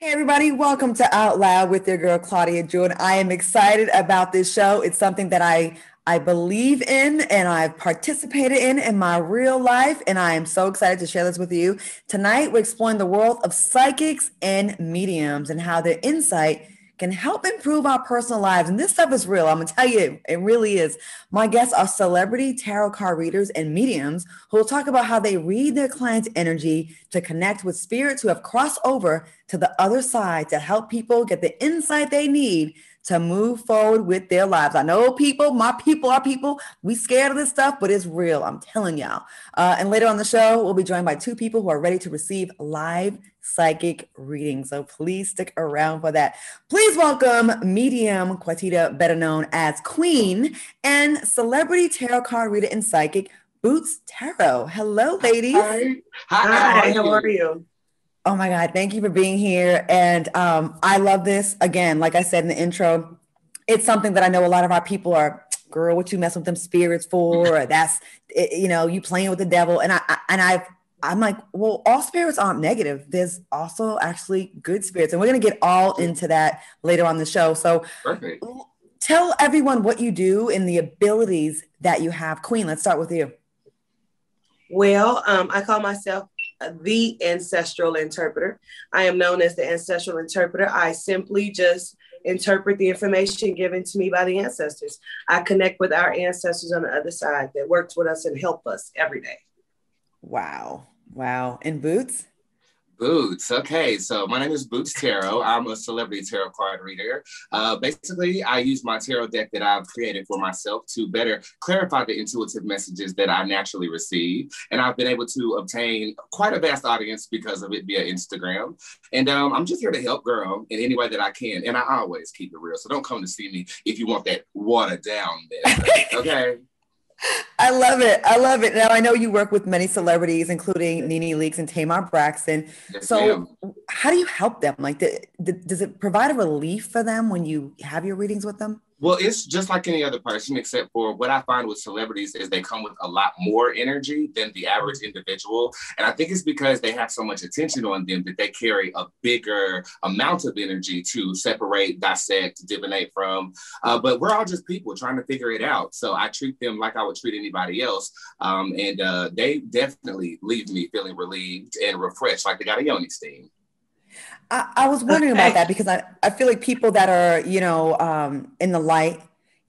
Hey everybody, welcome to Out Loud with your girl Claudia Jordan. I am excited about this show. It's something that I believe in and I've participated in my real life, and I am so excited to share this with you. Tonight, we're exploring the world of psychics and mediums and how their insight can help improve our personal lives. And this stuff is real. I'm gonna tell you, it really is. My guests are celebrity tarot card readers and mediums who will talk about how they read their clients' energy to connect with spirits who have crossed over to the other side to help people get the insight they need to move forward with their lives. I know people, my people, our people, we scared of this stuff, but it's real. I'm telling y'all. And later on the show, we'll be joined by two people who are ready to receive live psychic readings. So please stick around for that. Please welcome medium Quatita, better known as Queen, and celebrity tarot card reader and psychic Boots Tarot. Hello, ladies. Hi. Hi, how are you? Oh my God, thank you for being here. And I love this. Again, like I said in the intro, it's something that I know a lot of our people are, girl, what you messing with them spirits for? Or that's, you playing with the devil. I'm like, well, all spirits aren't negative. There's also actually good spirits. And we're going to get all into that later on the show. So Perfect. Tell everyone what you do and the abilities that you have. Queen, let's start with you. Well, I call myself the ancestral interpreter. I am known as the ancestral interpreter. I simply just interpret the information given to me by the ancestors. I connect with our ancestors on the other side that works with us and help us every day. Wow. Wow. And Boots? Boots. Okay, so my name is Boots Tarot. I'm a celebrity tarot card reader. Basically, I use my tarot deck that I've created for myself to better clarify the intuitive messages that I naturally receive. And I've been able to obtain quite a vast audience because of it via Instagram. And I'm just here to help, girl, in any way that I can. And I always keep it real. So don't come to see me if you want that watered down mess. Okay? I love it. I love it. Now, I know you work with many celebrities, including Nene Leakes and Tamar Braxton. Yes, So, ma'am. how do you help them? Like, does it provide a relief for them when you have your readings with them? Well, it's just like any other person, except for what I find with celebrities is they come with a lot more energy than the average individual. And I think it's because they have so much attention on them that they carry a bigger amount of energy to separate, dissect, divinate from. But we're all just people trying to figure it out. So I treat them like I would treat anybody else. And they definitely leave me feeling relieved and refreshed, like they got a yoni steam. I was wondering about that because I feel like people that are, in the light,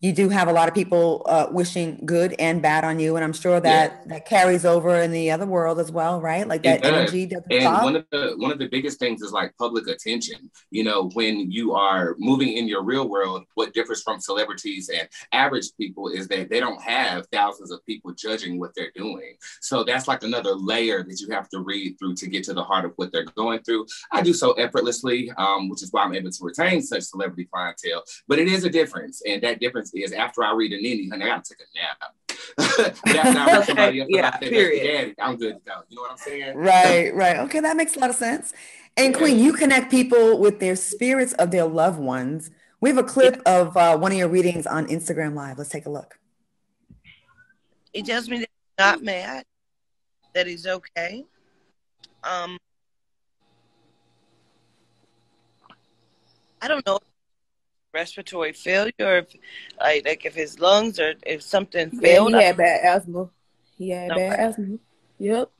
you do have a lot of people wishing good and bad on you. And I'm sure Yeah. that carries over in the other world as well, right? Like It that does. energy doesn't And stop. one of the biggest things is like public attention. You know, when you are moving in your real world, what differs from celebrities and average people is that they don't have thousands of people judging what they're doing. So that's like another layer that you have to read through to get to the heart of what they're going through. I do so effortlessly, which is why I'm able to retain such celebrity clientele. But it is a difference. And that difference is after I read a Nini, honey, I gotta take a nap. But after I read somebody else Yeah, about their best period. daddy, I'm good to go. You know what I'm saying? Right, right. Okay, that makes a lot of sense. And Yeah. Queen, you connect people with their spirits of their loved ones. We have a Yeah. clip of one of your readings on Instagram Live. Let's take a look. He tells me that he's not mad, that he's okay. Um, I don't know if respiratory failure, or if like if his lungs or if something Yeah, failed. he had bad asthma. He had bad Okay. asthma. Yep.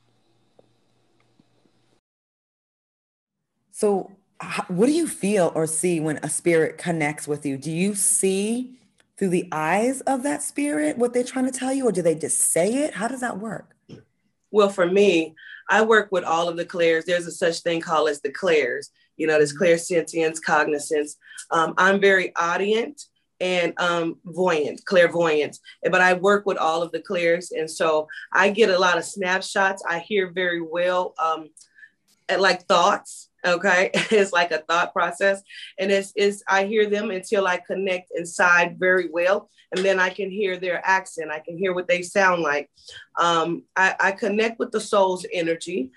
So, what do you feel or see when a spirit connects with you? Do you see through the eyes of that spirit what they're trying to tell you, or do they just say it? How does that work? Well, for me, I work with all of the clairs. There's a such thing called as the clairs. You know, there's clairsentience, cognizance. I'm very audient and voyant, clairvoyant. But I work with all of the clairs. And so I get a lot of snapshots. I hear very well at like thoughts. Okay. It's like a thought process. And it's I hear them until I connect inside very well. And then I can hear their accent. I can hear what they sound like. I connect with the soul's energy.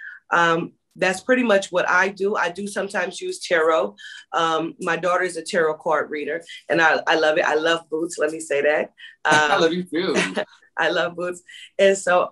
That's pretty much what I do. I do sometimes use tarot. My daughter is a tarot card reader, and I love it. I love Boots. Let me say that. I love you too. I love Boots. And so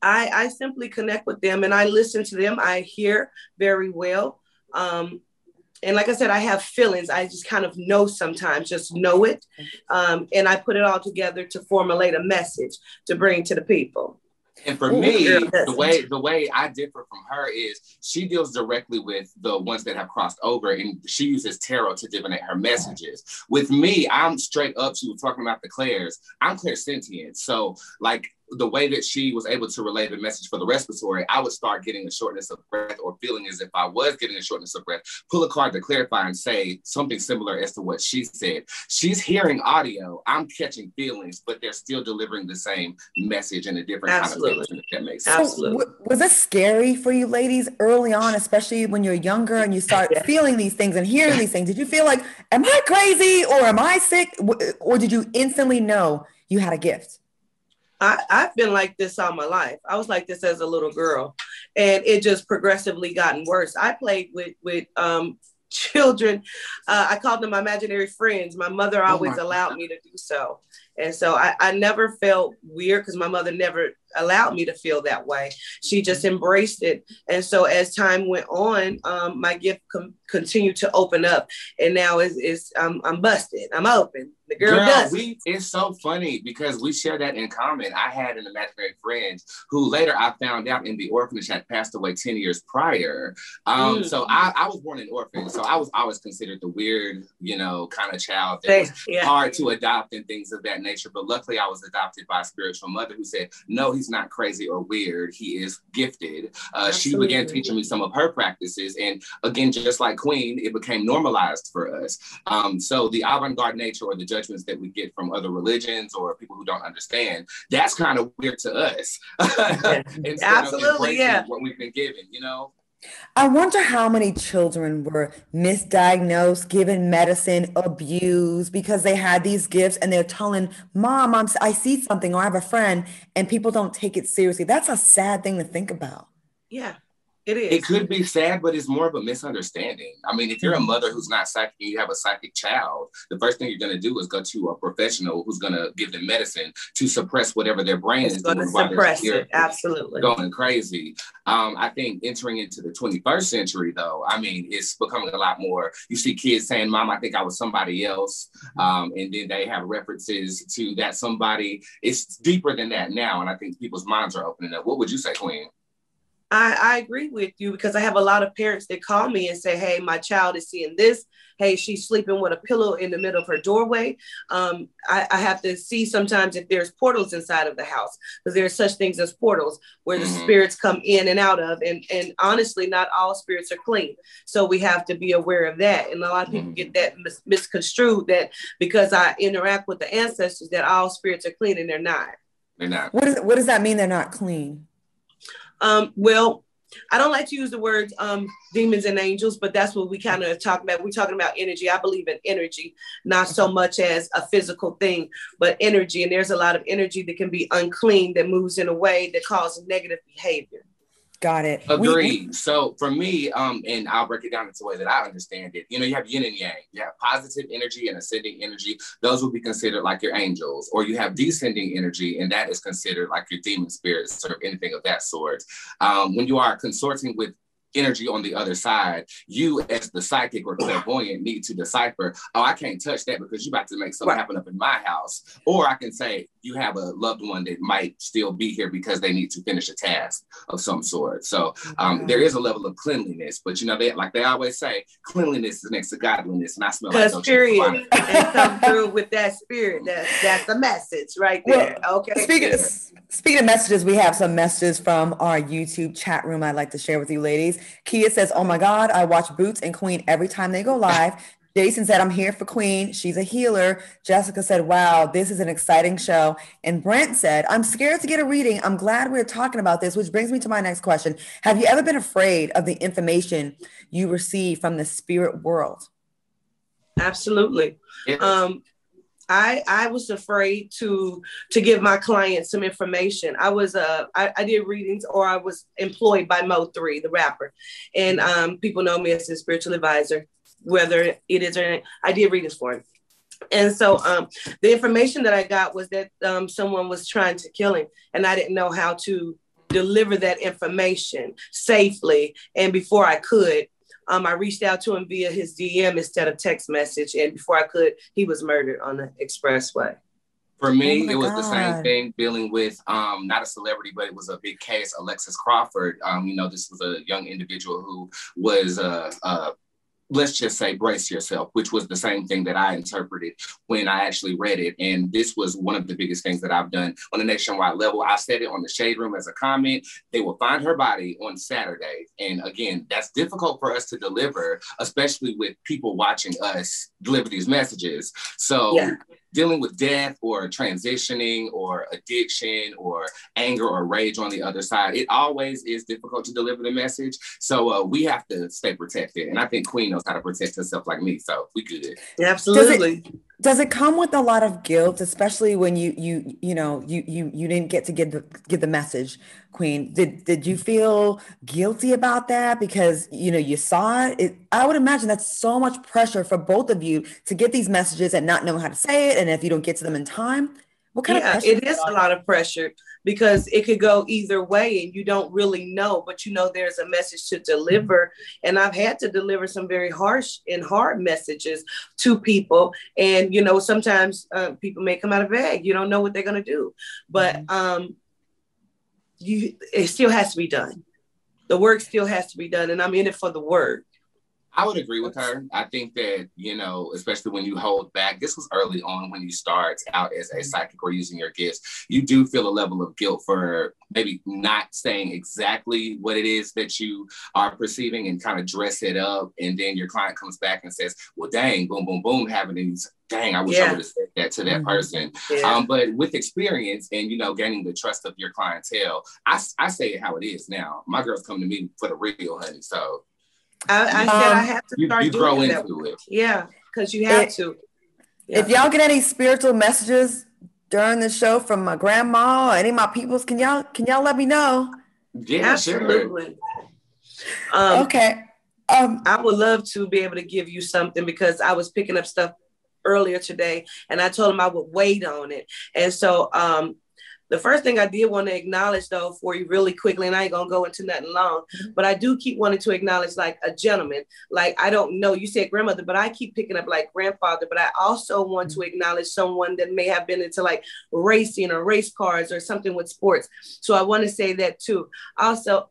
I simply connect with them and I listen to them. I hear very well. And like I said, I have feelings. I just kind of know sometimes, just know it. And I put it all together to formulate a message to bring to the people. And for me, the way I differ from her is she deals directly with the ones that have crossed over, and she uses tarot to divinate her messages. With me, I'm straight up. She was talking about the clairs. I'm clairsentient. So like the way that she was able to relay the message for the respiratory, I would start getting a shortness of breath or feeling as if I was getting a shortness of breath, pull a card to clarify and say something similar as to what she said. She's hearing audio, I'm catching feelings, but they're still delivering the same message in a different kind of feeling, if that makes sense. Absolutely. So, was it scary for you ladies early on, especially when you're younger and you start feeling these things and hearing these things? Did you feel like, am I crazy or am I sick? Or did you instantly know you had a gift? I've been like this all my life. I was like this as a little girl, and it just progressively gotten worse. I played with children. I called them my imaginary friends. My mother always allowed me to do so. And so I never felt weird because my mother never allowed me to feel that way. She just embraced it. And so as time went on, my gift continued to open up. And now I'm busted. I'm open. The girl does. It's so funny because we share that in common. I had an imaginary friend who later I found out in the orphanage had passed away 10 years prior. So I was born an orphan. So I was always considered the weird, kind of child that was hard to adopt and things of that nature. But luckily I was adopted by a spiritual mother who said, no, he's not crazy or weird. He is gifted. She began teaching me some of her practices. And again, just like Queen, it became normalized for us. So the avant-garde nature or the judgments that we get from other religions or people who don't understand, that's kind of weird to us. Absolutely, what we've been given, I wonder how many children were misdiagnosed, given medicine, abused because they had these gifts and they're telling mom, I see something or I have a friend, and people don't take it seriously. That's a sad thing to think about. Yeah. It is. It could be sad, but it's more of a misunderstanding. I mean, if you're a mother who's not psychic and you have a psychic child, the first thing you're going to do is go to a professional who's going to give them medicine to suppress whatever their brain is doing. Suppress it, absolutely. Going crazy. I think entering into the 21st century, though, I mean, it's becoming a lot more. You see kids saying, Mom, I think I was somebody else. And then they have references to that somebody. It's deeper than that now. And I think people's minds are opening up. What would you say, Queen? I agree with you because I have a lot of parents that call me and say, hey, my child is seeing this. Hey, she's sleeping with a pillow in the middle of her doorway. I have to see sometimes if there's portals inside of the house, because there's such things as portals where the spirits come in and out of. And honestly, not all spirits are clean. So we have to be aware of that. And a lot of people get that misconstrued that because I interact with the ancestors, that all spirits are clean, and they're not. They're not. What does that mean they're not clean? Well, I don't like to use the words demons and angels, but that's what we kind of talk about. We're talking about energy. I believe in energy, not so much as a physical thing, but energy. And there's a lot of energy that can be unclean, that moves in a way that causes negative behavior. Got it. Agreed. So for me, and I'll break it down into the way that I understand it. You have yin and yang. You have positive energy and ascending energy. Those will be considered like your angels. Or you have descending energy, and that is considered like your demon spirits or anything of that sort. When you are consorting with energy on the other side, you as the psychic or clairvoyant need to decipher, I can't touch that because you're about to make something happen up in my house. Or I can say, you have a loved one that might still be here because they need to finish a task of some sort. So there is a level of cleanliness, but they always say, cleanliness is next to godliness, and I smell like those. Period. And come through with that spirit. That's the message right there. Well, okay. Speaking of messages, we have some messages from our YouTube chat room I'd like to share with you ladies. Kia says, oh my God, I watch Boots and Queen every time they go live. Jason said, I'm here for Queen. She's a healer. Jessica said, wow, this is an exciting show. And Brent said, I'm scared to get a reading. I'm glad we're talking about this, which brings me to my next question. Have you ever been afraid of the information you receive from the spirit world? Absolutely. I was afraid to give my clients some information. I did readings, or I was employed by Mo3, the rapper. And people know me as a spiritual advisor, whether it is or not. I did readings for him. And so the information that I got was that someone was trying to kill him, and I didn't know how to deliver that information safely and before I could. I reached out to him via his DM instead of text message. And before I could, he was murdered on the expressway. For Oh me, my it was the same God. thing dealing with not a celebrity, but it was a big case, Alexis Crawford. This was a young individual who was let's just say brace yourself, which was the same thing that I interpreted when I actually read it. And this was one of the biggest things that I've done on a nationwide level. I said it on the Shade Room as a comment. They will find her body on Saturday. And again, that's difficult for us to deliver, especially with people watching us deliver these messages. So dealing with death or transitioning or addiction or anger or rage on the other side, it always is difficult to deliver the message. So we have to stay protected. And I think Queen knows how to protect herself like me. So we good. Absolutely. Does it come with a lot of guilt, especially when you didn't get to give the message, Queen? Did you feel guilty about that because you saw it? I would imagine that's so much pressure for both of you to get these messages and not know how to say it, and if you don't get to them in time, what kind of pressure? It is a lot of pressure because it could go either way and you don't really know, but there's a message to deliver. And I've had to deliver some very harsh and hard messages to people. And, sometimes people may come out of bag. You don't know what they're going to do, but it still has to be done. The work still has to be done. And I'm in it for the work. I would agree with her. I think that, especially when you hold back, this was early on when you start out as a psychic or using your gifts, you do feel a level of guilt for maybe not saying exactly what it is that you are perceiving and kind of dress it up. And then your client comes back and says, well, dang, boom, boom, boom, having these, dang, I wish I would have said that to that person. Yeah. But with experience and, gaining the trust of your clientele, I say it how it is now. My girls come to me for the real, honey. So I said I have to start you doing grow that. into it. Yeah, because you have to. Yeah. If y'all get any spiritual messages during the show from my grandma or any of my peoples, can y'all let me know? Yeah, absolutely. Sure. Okay. I would love to be able to give you something because I was picking up stuff earlier today and I told him I would wait on it. And so the first thing I did want to acknowledge, though, for you really quickly, and I ain't going to go into nothing long, but I do keep wanting to acknowledge like a gentleman. Like, I don't know, you said grandmother, but I keep picking up like grandfather, but I also want to acknowledge someone that may have been into like racing or race cars or something with sports. So I want to say that too. Also,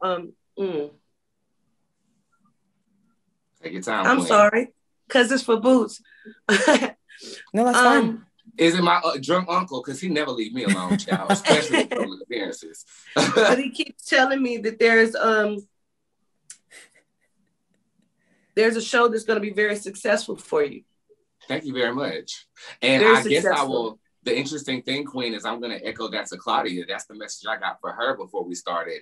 take your time. I'm sorry, because it's for Boots. No, that's fine. Is it my drunk uncle? Because he never leave me alone, child, especially with public appearances. But he keeps telling me that there's a show that's going to be very successful for you. Thank you very much. And very I successful. Guess I will. The interesting thing, Queen, is I'm going to echo that to Claudia. That's the message I got for her before we started.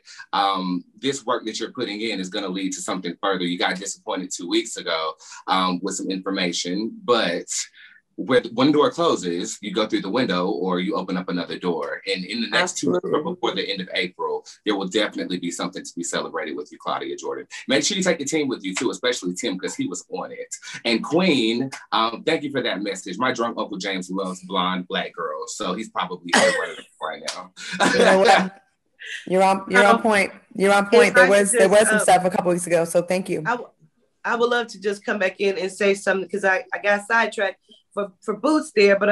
This work that you're putting in is going to lead to something further. You got disappointed 2 weeks ago with some information, but where one door closes, you go through the window or you open up another door. And in the next 2 months or before the end of April, there will definitely be something to be celebrated with you, Claudia Jordan. Make sure you take your team with you too, especially Tim, because he was on it. And Queen, thank you for that message. My drunk Uncle James loves blonde Black girls, so he's probably here right now. You know what? You're on point. You're on point. There was some stuff a couple weeks ago, so thank you. I would love to just come back in and say something because I got sidetracked for Boots there. But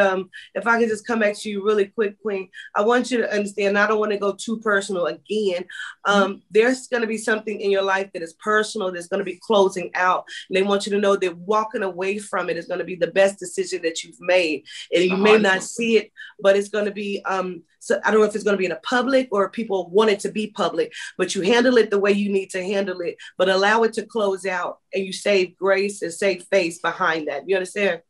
if I could just come back to you really quick, Queen, I want you to understand, I don't want to go too personal again. There's going to be something in your life that is personal, that's going to be closing out. And they want you to know that walking away from it is going to be the best decision that you've made. And you may not see it, but it's going to be, so I don't know if it's going to be in a public or people want it to be public, but you handle it the way you need to handle it, but allow it to close out and you save grace and save face behind that. You understand?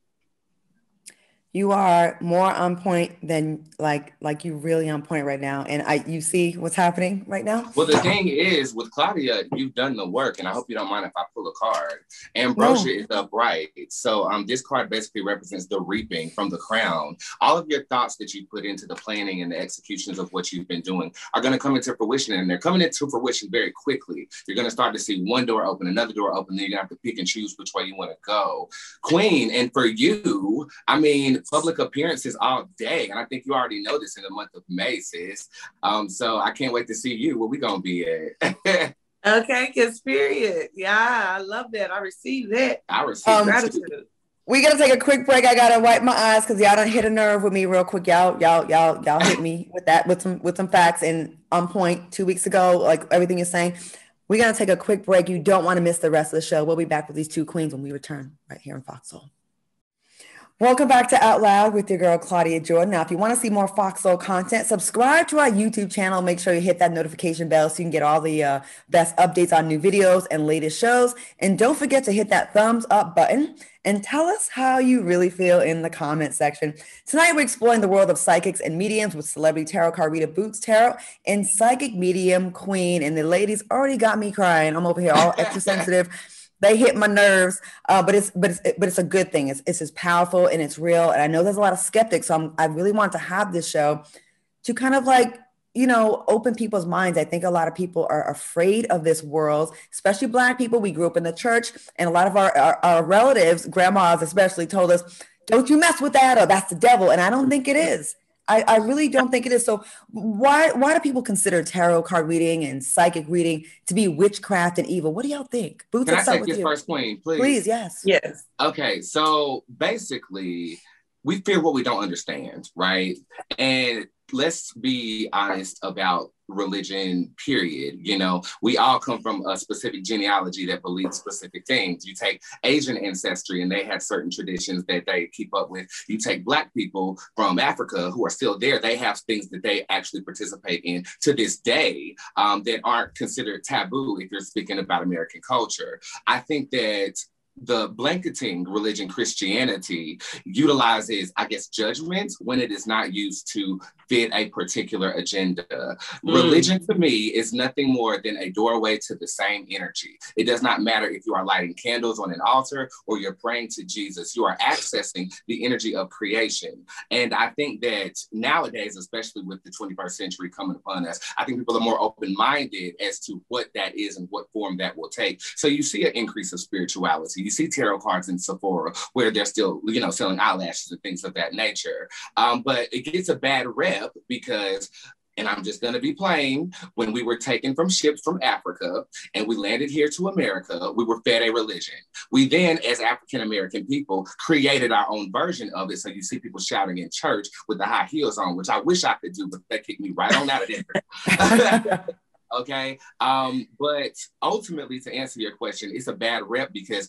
You are more on point than like you really on point right now. And you see what's happening right now? Well, the thing is, with Claudia, you've done the work, and I hope you don't mind if I pull a card. Ambrosia is upright. So this card basically represents the reaping from the crown. All of your thoughts that you put into the planning and the executions of what you've been doing are going to come into fruition, and they're coming into fruition very quickly. You're going to start to see one door open, another door open, then you're going to have to pick and choose which way you want to go. Queen, and for you, I mean, public appearances all day. And I think you already know this in the month of May, sis. So I can't wait to see you. Where we gonna be at? Okay, because period. Yeah, I love that. I received that. I received Gratitude. We gotta take a quick break. I gotta wipe my eyes because y'all done hit a nerve with me real quick. Y'all hit me with that with some facts and on point 2 weeks ago, like everything you're saying. We're gonna take a quick break. You don't want to miss the rest of the show. We'll be back with these two queens when we return right here in Foxhole. Welcome back to Out Loud with your girl, Claudia Jordan. Now, if you want to see more Foxhole content, subscribe to our YouTube channel. Make sure you hit that notification bell so you can get all the best updates on new videos and latest shows. And don't forget to hit that thumbs up button and tell us how you really feel in the comment section. Tonight, we're exploring the world of psychics and mediums with celebrity tarot card reader Boots Tarot and psychic medium Queen. And the ladies already got me crying. I'm over here all extra sensitive. They hit my nerves, but it's a good thing. It's just powerful and it's real. And I know there's a lot of skeptics, so I really want to have this show to kind of like, open people's minds. I think a lot of people are afraid of this world, especially Black people. We grew up in the church, and a lot of our relatives, grandmas especially, told us, "Don't you mess with that," or "That's the devil." And I don't think it is. I really don't think it is. So why do people consider tarot card reading and psychic reading to be witchcraft and evil? What do y'all think? Boots, can I take this first, Queen, please? Please, yes. Yes. Okay, so basically, we fear what we don't understand, right? And let's be honest about religion, period. We all come from a specific genealogy that believes specific things. You take Asian ancestry and they have certain traditions that they keep up with. You take Black people from Africa who are still there, they have things that they actually participate in to this day that aren't considered taboo if you're speaking about American culture. I think that the blanketing religion Christianity utilizes, I guess, judgment when it is not used to fit a particular agenda. Religion to me is nothing more than a doorway to the same energy. It does not matter if you are lighting candles on an altar or you're praying to Jesus. You are accessing the energy of creation. And I think that nowadays, especially with the 21st century coming upon us, I think people are more open-minded as to what that is and what form that will take. So you see an increase of spirituality. You see tarot cards in Sephora where they're still, selling eyelashes and things of that nature. But it gets a bad rep because, and I'm just going to be plain, when we were taken from ships from Africa and we landed here to America, we were fed a religion. We then, as African-American people, created our own version of it. So you see people shouting in church with the high heels on, which I wish I could do, but they kicked me right on out of there. Okay. But ultimately, to answer your question, it's a bad rep because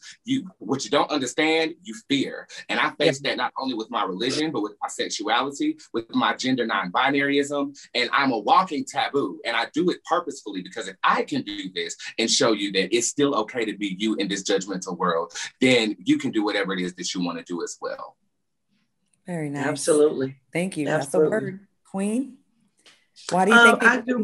what you don't understand, you fear. And I face that not only with my religion, but with my sexuality, with my gender non-binaryism. And I'm a walking taboo. And I do it purposefully because if I can do this and show you that it's still okay to be you in this judgmental world, then you can do whatever it is that you want to do as well. Very nice. Absolutely. Thank you. Absolutely. That's a word. Queen? Why do you think I do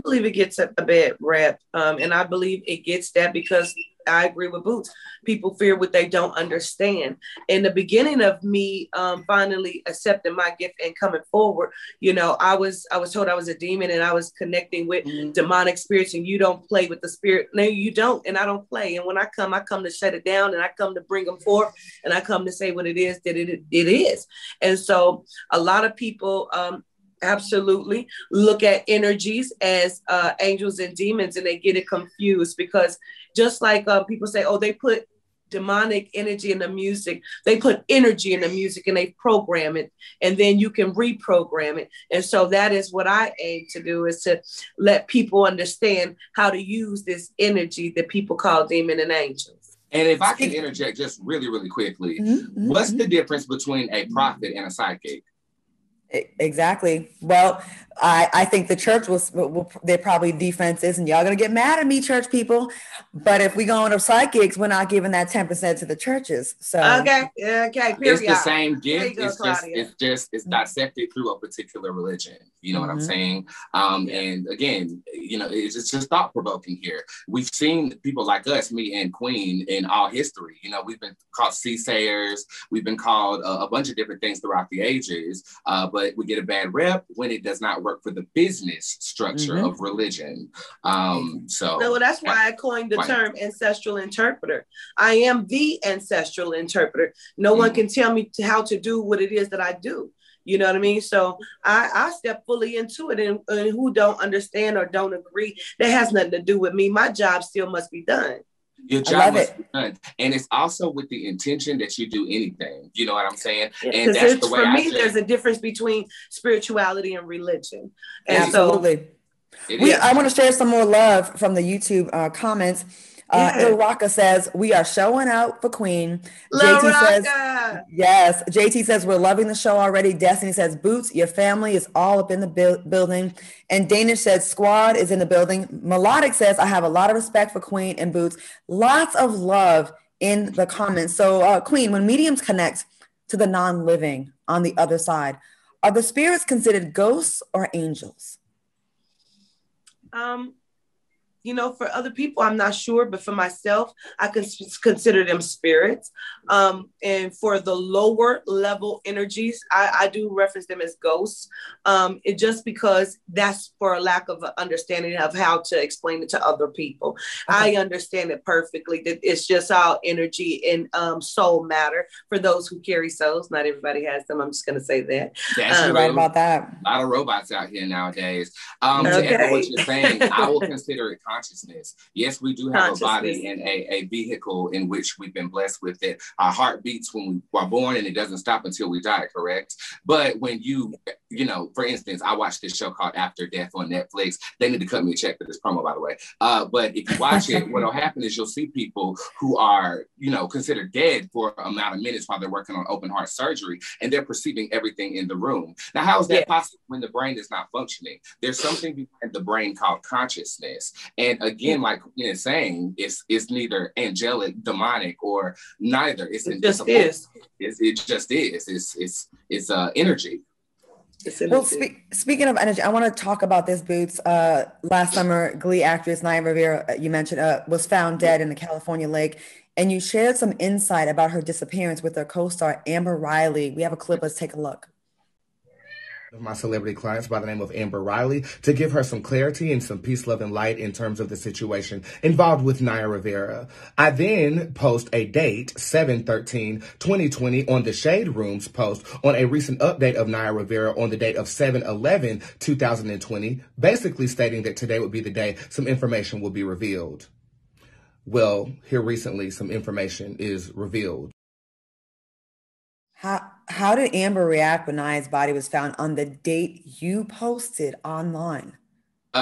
believe it gets a bad rap, and I believe it gets that because I agree with Boots. People fear what they don't understand. In the beginning of me finally accepting my gift and coming forward, I was told I was a demon and I was connecting with demonic spirits, and you don't play with the spirit. No, you don't, and I don't play. And when I come to shut it down, and I come to bring them forth, and I come to say what it is that it is. And so a lot of people absolutely look at energies as angels and demons, and they get it confused because just like people say, oh, they put demonic energy in the music, they put energy in the music and they program it, and then you can reprogram it. And so that is what I aim to do, is to let people understand how to use this energy that people call demon and angels. And if I can interject just really, really quickly, what's the difference between a prophet and a psychic? Exactly. Well, I think the church will they're probably defenses, and y'all gonna get mad at me, church people. But if we go into psychics, we're not giving that 10% to the churches. So okay. Period. It's the same gift. It's dissected through a particular religion. You know what I'm saying? And again, it's just thought provoking here. We've seen people like us, me and Queen, in all history. We've been called soothsayers. We've been called a bunch of different things throughout the ages. But we get a bad rep when it does not work for the business structure of religion. So that's why I coined the term ancestral interpreter. I am the ancestral interpreter. No one can tell me how to do what it is that I do. You know what I mean? So I step fully into it, and who don't understand or don't agree, that has nothing to do with me. My job still must be done. Your job must be done. And it's also with the intention that you do anything. You know what I'm saying? Yeah, and that's the way for me, there's a difference between spirituality and religion. And absolutely. I want to share some more love from the YouTube comments. Il Rocca says, we are showing out for Queen. JT says, yes. JT says, we're loving the show already. Destiny says, Boots, your family is all up in the building. And Danish says, Squad is in the building. Melodic says, I have a lot of respect for Queen and Boots. Lots of love in the comments. So Queen, when mediums connect to the non-living on the other side, are the spirits considered ghosts or angels? You know, for other people, I'm not sure, but for myself, I consider them spirits. And for the lower level energies, I do reference them as ghosts. It just because that's for a lack of understanding of how to explain it to other people. Okay. I understand it perfectly. That it's just how energy and soul matter for those who carry souls. Not everybody has them. I'm just going to say that. That's right about that. A lot of robots out here nowadays. To echo what you're saying, I will consider it consciousness. Yes, we do have a body and a vehicle in which we've been blessed with it. Our heart beats when we are born and it doesn't stop until we die, correct? But when you know, for instance, I watched this show called After Death on Netflix. They need to cut me a check for this promo, by the way. But if you watch it, what'll happen is you'll see people who are, you know, considered dead for an amount of minutes while they're working on open heart surgery, and they're perceiving everything in the room. Now, how is that possible when the brain is not functioning? There's something behind the brain called consciousness. And again, like Queen is saying, it's neither angelic, demonic, or neither. It just is. It just is. It's energy. Well, speaking of energy, I want to talk about this, Boots. Last summer, Glee actress Naya Rivera, you mentioned, was found dead in the California lake. And you shared some insight about her disappearance with her co-star, Amber Riley. We have a clip. Let's take a look. Of my celebrity clients by the name of Amber Riley to give her some clarity and some peace, love, and light in terms of the situation involved with Naya Rivera. I then post a date, 7/13/2020, on the Shade Room's post on a recent update of Naya Rivera on the date of 7/11/2020, basically stating that today would be the day some information will be revealed. Well, here recently, some information is revealed. How did Amber react when Naya's body was found on the date you posted online?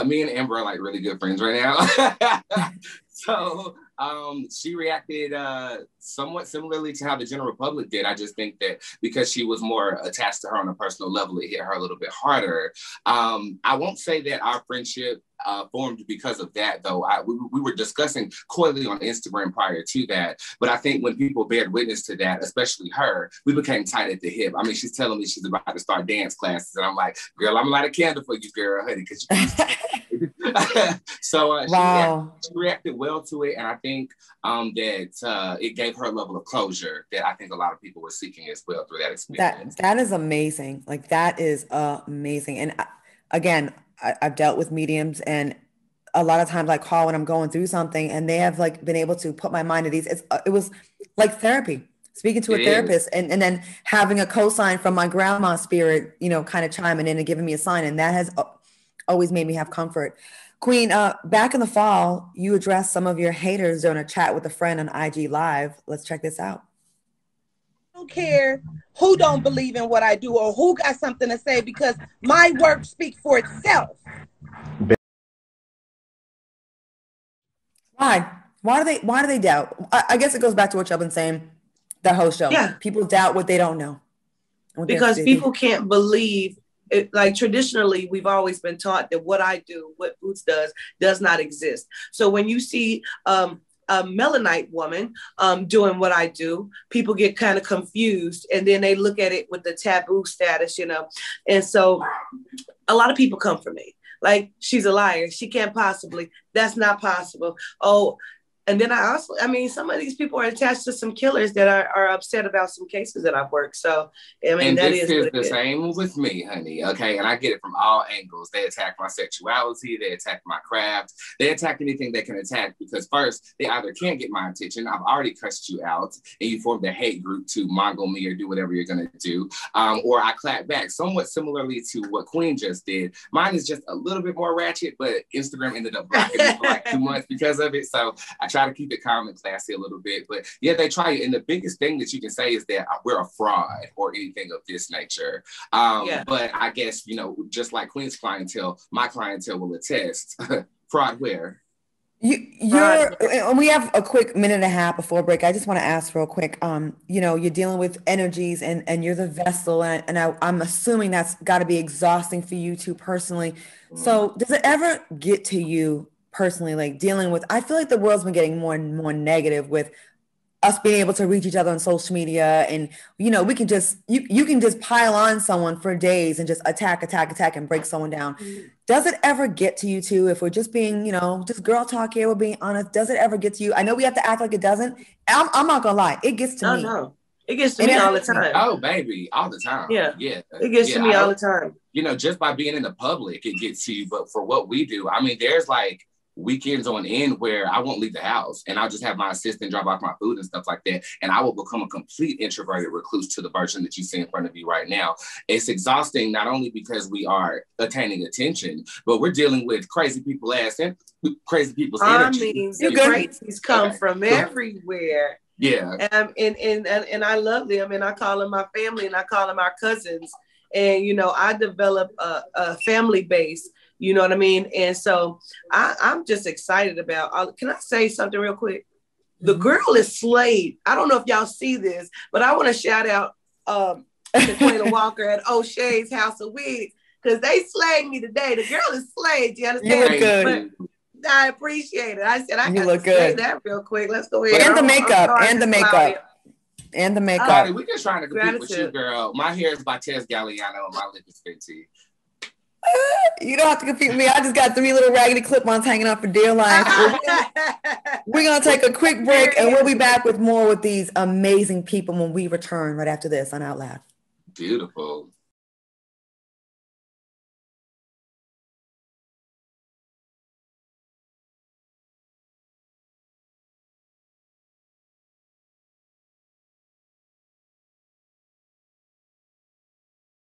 Me and Amber are like really good friends right now. So she reacted somewhat similarly to how the general public did. I just think that because she was more attached to her on a personal level, it hit her a little bit harder. I won't say that our friendship formed because of that, though. We were discussing coyly on Instagram prior to that, but I think when people bared witness to that, especially her, we became tight at the hip. I mean, she's telling me she's about to start dance classes, and I'm like, girl, I'm a light a candle for you, girl, honey, because so she reacted well to it, and I think that it gave her a level of closure that I think a lot of people were seeking as well through that experience. That is amazing. Like, that is amazing. And again, I've dealt with mediums, and a lot of times I call when I'm going through something, and they have like been able to put my mind at ease. It was like therapy, speaking to a therapist, and then having a cosign from my grandma's spirit, you know, kind of chiming in and giving me a sign. And that has always made me have comfort. Queen, back in the fall, you addressed some of your haters during a chat with a friend on IG Live. Let's check this out. I don't care who don't believe in what I do or who got something to say, because my work speaks for itself. Why do they doubt? I guess it goes back to what y'all been saying, the host show. Yeah. People doubt what they don't know. Because people can't believe it. Like, traditionally, we've always been taught that what I do, what Boots does not exist. So when you see a Melanite woman doing what I do, people get kind of confused, and then they look at it with the taboo status, you know. And so a lot of people come for me. Like, she's a liar. She can't possibly. That's not possible. Oh, And then I mean, some of these people are attached to some killers that are upset about some cases that I've worked. So, I mean, and that this is the same with me, honey. Okay. And I get it from all angles. They attack my sexuality, they attack my craft, they attack anything they can attack because first, they either can't get my attention, I've already cussed you out, and you formed a hate group to mongo me or do whatever you're gonna do. Or I clap back somewhat similarly to what Queen just did. Mine is just a little bit more ratchet, but Instagram ended up blocking me for like 2 months because of it. So I try to keep it calm and classy a little bit, but yeah, they try it. And the biggest thing that you can say is that we're a fraud or anything of this nature. But I guess, you know, just like Queen's clientele, my clientele will attest. Fraud where? And we have a quick minute and a half before break. I just want to ask real quick. You know, you're dealing with energies, and you're the vessel, and I'm assuming that's got to be exhausting for you too personally. So, does it ever get to you personally, like dealing with? I feel like the world's been getting more and more negative with us being able to reach each other on social media, and you know, we can just you can just pile on someone for days and just attack and break someone down. Does it ever get to you too? If we're just being, you know, just girl talk here, we're being honest. Does it ever get to you? I know we have to act like it doesn't. I'm not gonna lie, it gets to me. No, it gets to me all the time. Oh, baby, all the time. Yeah, it gets to me all the time. You know, just by being in the public, it gets to you. But for what we do, I mean, there's like weekends on end where I won't leave the house and I'll just have my assistant drop off my food and stuff like that. And I will become a complete introverted recluse to the version that you see in front of you right now. It's exhausting, not only because we are attaining attention, but we're dealing with crazy people and crazy people's energy. I mean, the crazies come from everywhere. Yeah. And I love them, and I call them my family, and I call them our cousins. And, you know, I develop a family base. You know what I mean? And so I'm just excited about, can I say something real quick? The girl is slayed. I don't know if y'all see this, but I want to shout out to Quayla Walker at O'Shea's House of Wigs, because they slayed me today. The girl is slayed. You understand? You look good. But I appreciate it. I said, I got to say that real quick. Let's go ahead. And the makeup. And the makeup. Claudia, we're just trying to compete with you, girl. My hair is by Tess Galliano and my lip is Fenty. You don't have to compete with me. I just got 3 little raggedy clip-ons hanging out for dear life. We're going to take a quick break, and we'll be back with more with these amazing people when we return right after this on Out Loud. Beautiful.